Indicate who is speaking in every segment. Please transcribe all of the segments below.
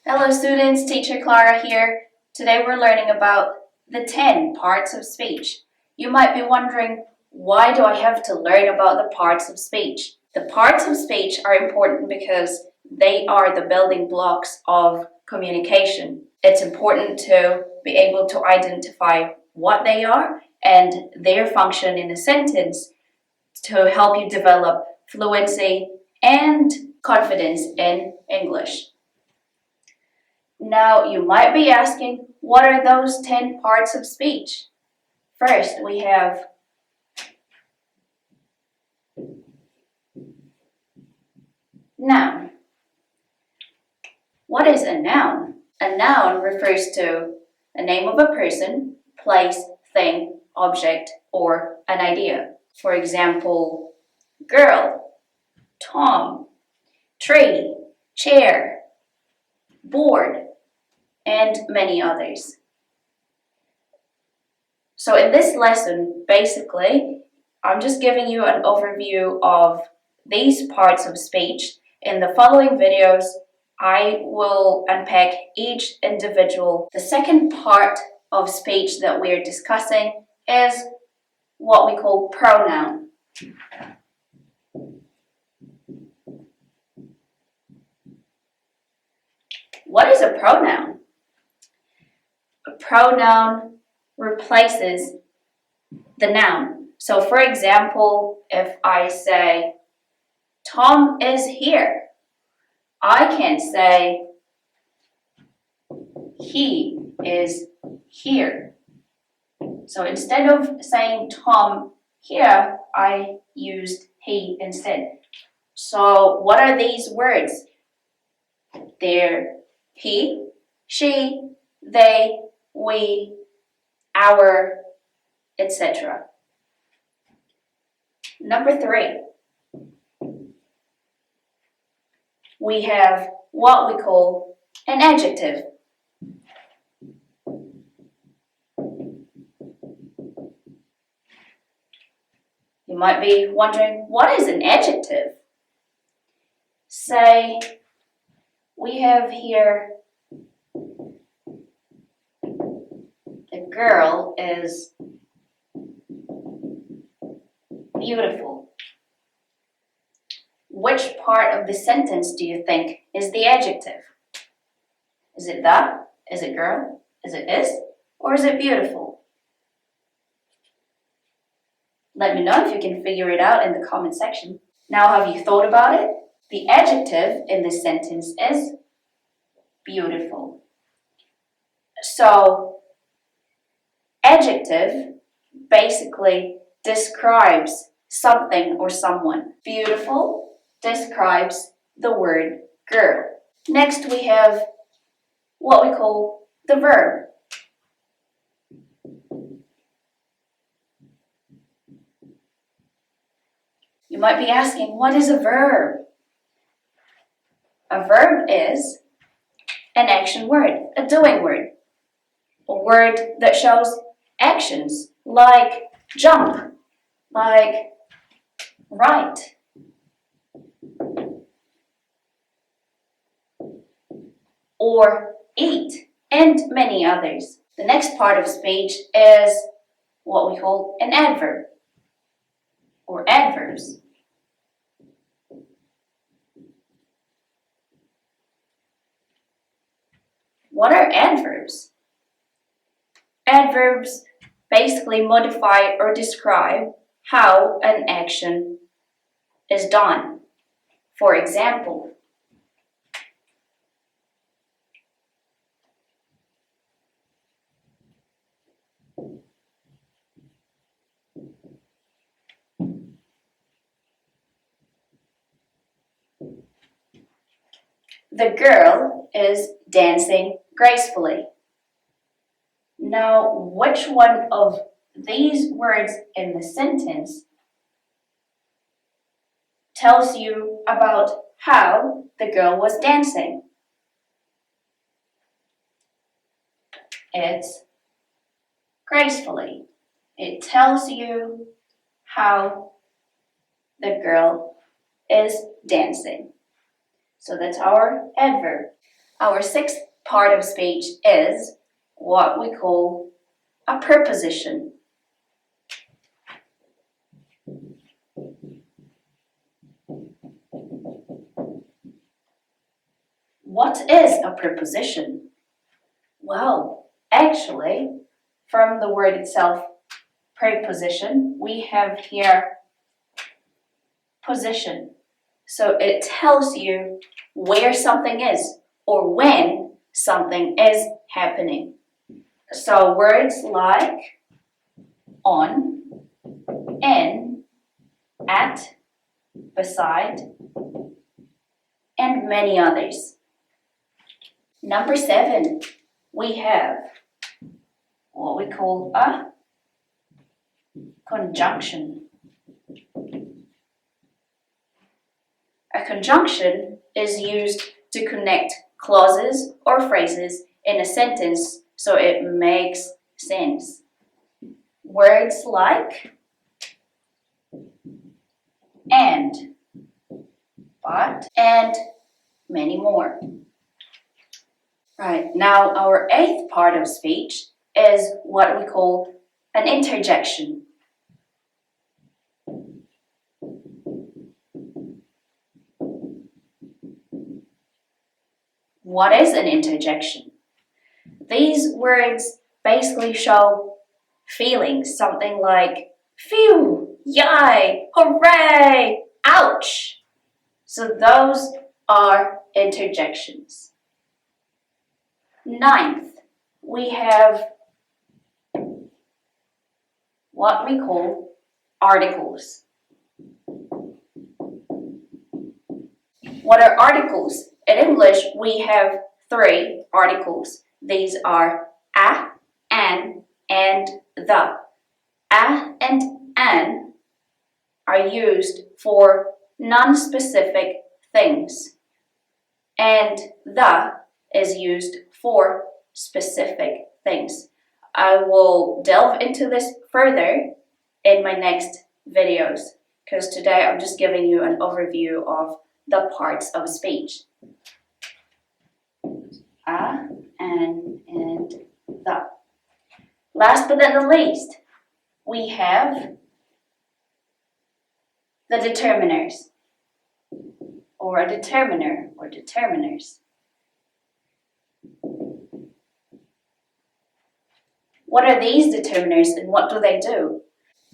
Speaker 1: Hello students, teacher Clara here. Today we're learning about the 10 parts of speech. You might be wondering, why do I have to learn about the parts of speech? The parts of speech are important because they are the building blocks of communication. It's important to be able to identify what they are and their function in a sentence to help you develop fluency and confidence in English. Now, you might be asking, what are those 10 parts of speech? First, we have noun. What is a noun? A noun refers to a name of a person, place, thing, object, or an idea. For example, girl, Tom, tree, chair, board, and many others. So in this lesson, basically, I'm just giving you an overview of these parts of speech. In the following videos, I will unpack each individual. The second part of speech that we're discussing is what we call pronoun. What is a pronoun? A pronoun replaces the noun. So for example, if I say, Tom is here, I can say, he is here. So instead of saying Tom here, I used he instead. So what are these words? They're he, she, they, we, our, etc. Number 3, we have what we call an adjective. You might be wondering, what is an adjective? Say, we have here, the girl is beautiful. Which part of the sentence do you think is the adjective? Is it that? Is it girl? Is it is? Or is it beautiful? Let me know if you can figure it out in the comment section. Now, have you thought about it? The adjective in this sentence is beautiful. So, adjective basically describes something or someone. Beautiful describes the word girl. Next, we have what we call the verb. You might be asking, what is a verb? A verb is an action word, a doing word, a word that shows actions like jump, like write, or eat, and many others. The next part of speech is what we call an adverb or adverbs. What are adverbs? Adverbs basically modify or describe how an action is done. For example, the girl is dancing gracefully. Now, which one of these words in the sentence tells you about how the girl was dancing? It's gracefully. It tells you how the girl is dancing. So that's our adverb. Our sixth part of speech is what we call a preposition. What is a preposition? Well, actually, from the word itself, preposition, we have here position. So it tells you where something is or when something is happening. So words like on, in, at, beside, and many others. Number 7, we have what we call a conjunction. A conjunction is used to connect clauses or phrases in a sentence so it makes sense. Words like and, but, and many more. Right, now our 8th part of speech is what we call an interjection. What is an interjection? These words basically show feelings, something like phew, yay, hooray, ouch. So those are interjections. 9th, we have what we call articles. What are articles? In English, we have 3 articles. These are a, an, and the. A and an are used for non-specific things, and the is used for specific things. I will delve into this further in my next videos, because today I'm just giving you an overview of the parts of speech. A, an, and the. Last but not the least, we have the determiners, or a determiner, or determiners. What are these determiners and what do they do?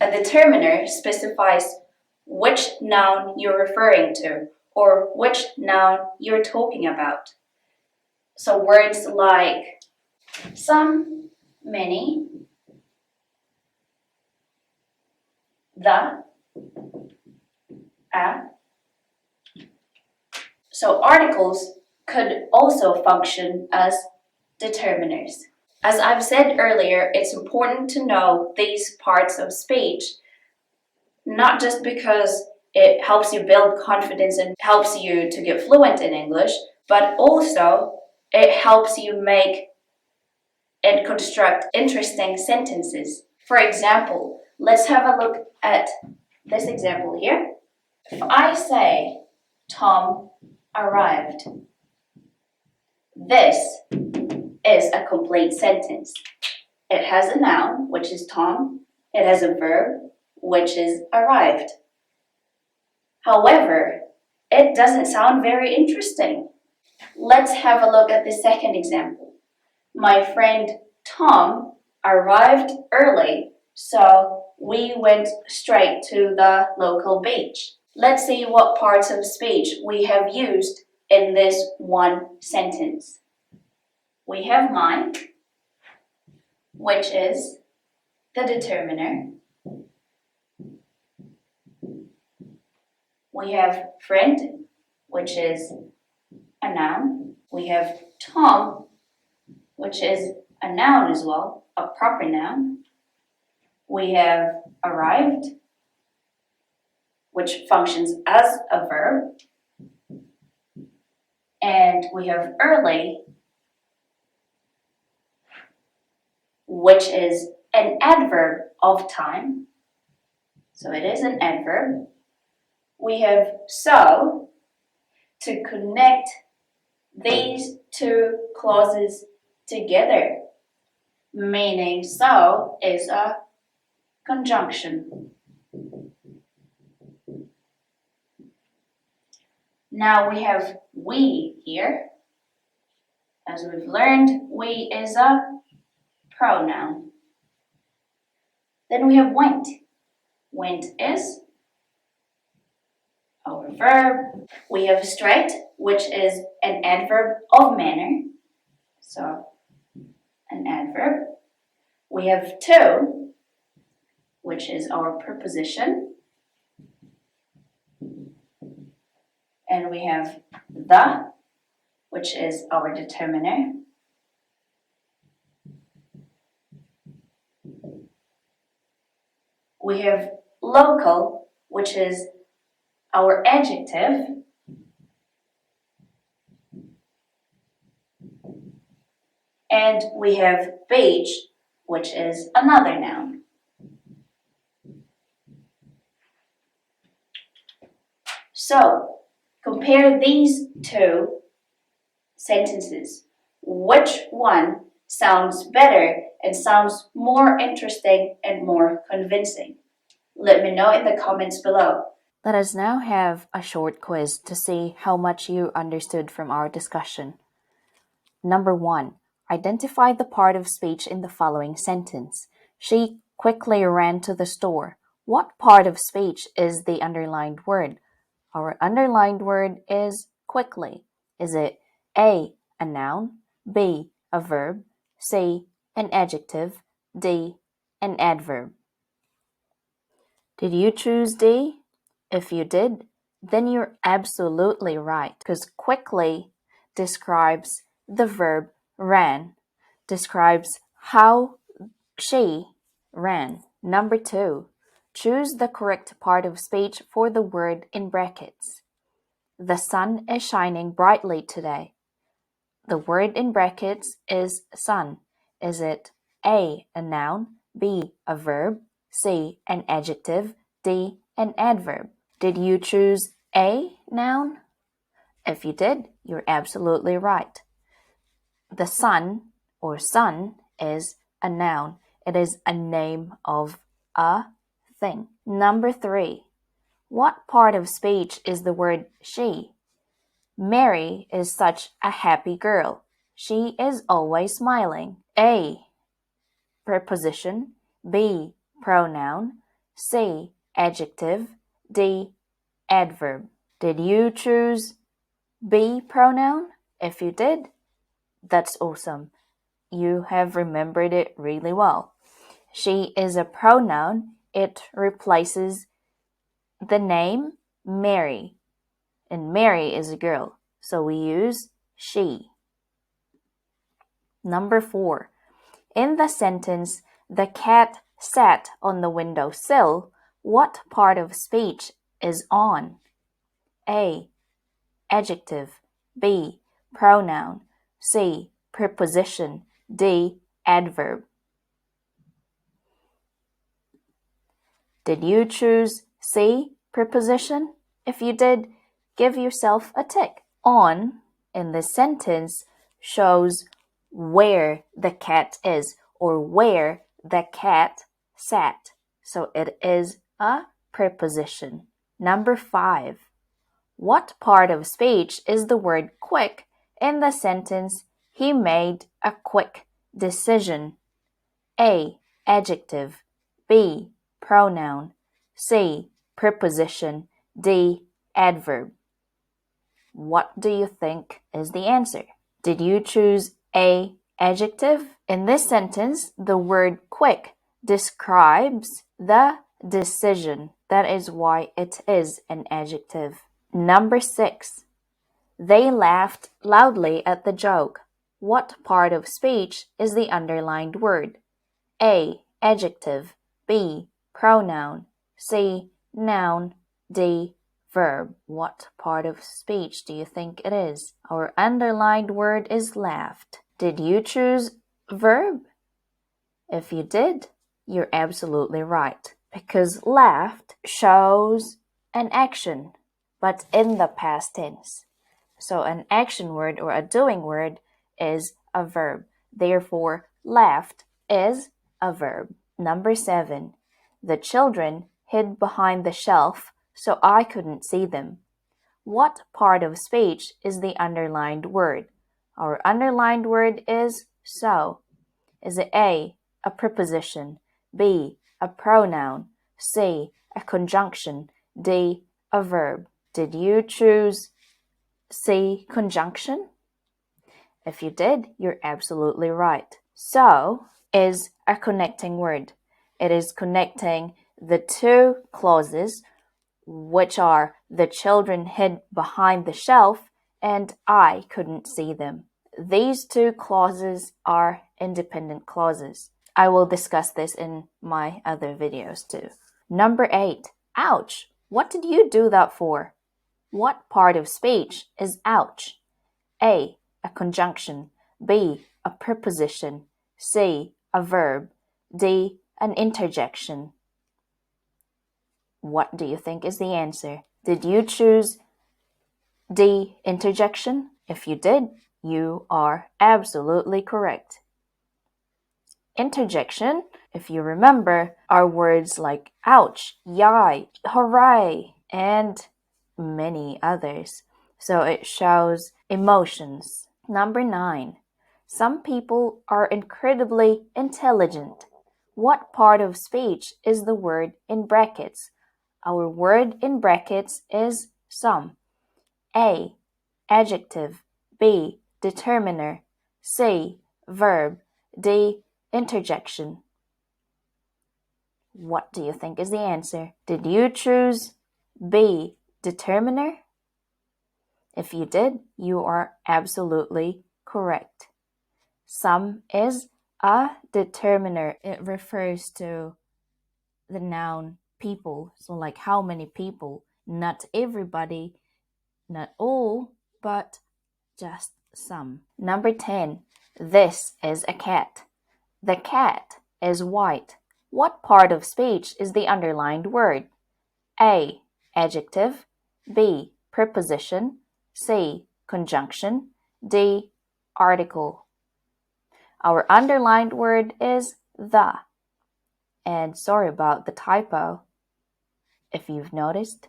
Speaker 1: A determiner specifies which noun you're referring to or which noun you're talking about. So words like some, many, the, a. So articles could also function as determiners. As I've said earlier, it's important to know these parts of speech, not just because it helps you build confidence and helps you to get fluent in English, but also it helps you make and construct interesting sentences. For example, let's have a look at this example here. If I say, Tom arrived, this is a complete sentence. It has a noun, which is Tom. It has a verb, which is arrived. However, it doesn't sound very interesting. Let's have a look at the second example. My friend Tom arrived early, so we went straight to the local beach. Let's see what parts of speech we have used in this one sentence. We have my, which is the determiner. We have friend, which is a noun. We have Tom, which is a noun as well, a proper noun. We have arrived, which functions as a verb. And we have early, which is an adverb of time. So it is an adverb. We have so, to connect these two clauses together, meaning so is a conjunction. Now we have we here. As we've learned, we is a pronoun. Then we have went. Went is our verb. We have straight, which is an adverb of manner. So, an adverb. We have to, which is our preposition. And we have the, which is our determiner. We have local, which is our adjective. And we have beach, which is another noun. So, compare these two sentences. Which one sounds better and sounds more interesting and more convincing? Let me know in the comments below.
Speaker 2: Let us now have a short quiz to see how much you understood from our discussion. Number 1. Identify the part of speech in the following sentence. She quickly ran to the store. What part of speech is the underlined word? Our underlined word is quickly. Is it A, a noun, B, a verb, C, an adjective, D, an adverb? Did you choose D? If you did, then you're absolutely right, because quickly describes the verb ran, describes how she ran. Number 2, choose the correct part of speech for the word in brackets. The sun is shining brightly today. The word in brackets is sun. Is it A, a noun, B, a verb, C, an adjective, D, an adverb? Did you choose A, noun? If you did, you're absolutely right. The sun or sun is a noun. It is a name of a thing. Number 3, what part of speech is the word she? Mary is such a happy girl. She is always smiling. A, preposition, B, pronoun, C, adjective, D, adverb. Did you choose B, pronoun? If you did, that's awesome. You have remembered it really well. She is a pronoun. It replaces the name Mary. And Mary is a girl, so we use she. Number 4. In the sentence, the cat sat on the windowsill, what part of speech is on? A, adjective, B, pronoun, C, preposition, D, adverb. Did you choose C, preposition? If you did, give yourself a tick. On in this sentence shows where the cat is or where the cat sat. So it is a preposition. Number 5. What part of speech is the word quick in the sentence, he made a quick decision? A, adjective, B, pronoun, C, preposition, D, adverb. What do you think is the answer? Did you choose A, adjective? In this sentence, the word quick describes the decision. That is why it is an adjective. Number 6. They laughed loudly at the joke. What part of speech is the underlined word? A, adjective, B, pronoun, C, noun, D, verb. What part of speech do you think it is? Our underlined word is laughed. Did you choose verb? If you did, you're absolutely right, because laughed shows an action, but in the past tense. So an action word or a doing word is a verb. Therefore, laughed is a verb. Number 7. The children hid behind the shelf so I couldn't see them. What part of speech is the underlined word? Our underlined word is so. Is it A, a preposition, B, a pronoun, C, a conjunction, D, a verb? Did you choose C, conjunction? If you did, you're absolutely right. So is a connecting word. It is connecting the two clauses, which are the children hid behind the shelf and I couldn't see them. These two clauses are independent clauses. I will discuss this in my other videos too. Number 8. Ouch! What did you do that for? What part of speech is ouch? A, a conjunction, B, a preposition, C, a verb, D, an interjection. What do you think is the answer? Did you choose D, interjection? If you did, you are absolutely correct. Interjection, if you remember, are words like ouch, yai, hooray, and many others. So it shows emotions. Number 9. Some people are incredibly intelligent. What part of speech is the word in brackets? Our word in brackets is some. A, adjective, B, determiner, C, verb, D, interjection. What do you think is the answer? Did you choose B, determiner? If you did, you are absolutely correct. Some is a determiner. It refers to the noun people. So like how many people, not everybody, not all, but just some. Number 10. This is a cat. The cat is white. What part of speech is the underlined word? A, adjective, B, preposition, C, conjunction, D, article. Our underlined word is the. And sorry about the typo, if you've noticed.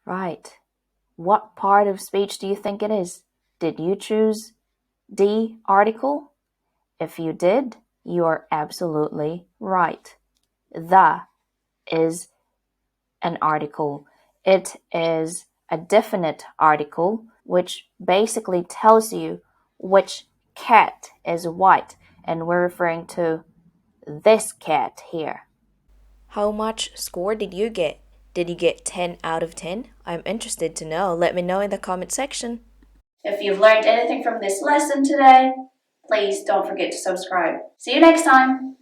Speaker 2: Right. What part of speech do you think it is? Did you choose D, article? If you did, you are absolutely right. The is an article. It is a definite article, which basically tells you which cat is white, and we're referring to this cat here. How much score did you get? Did you get 10 out of 10? I'm interested to know. Let me know in the comment section.
Speaker 1: If you've learned anything from this lesson today, please don't forget to subscribe. See you next time!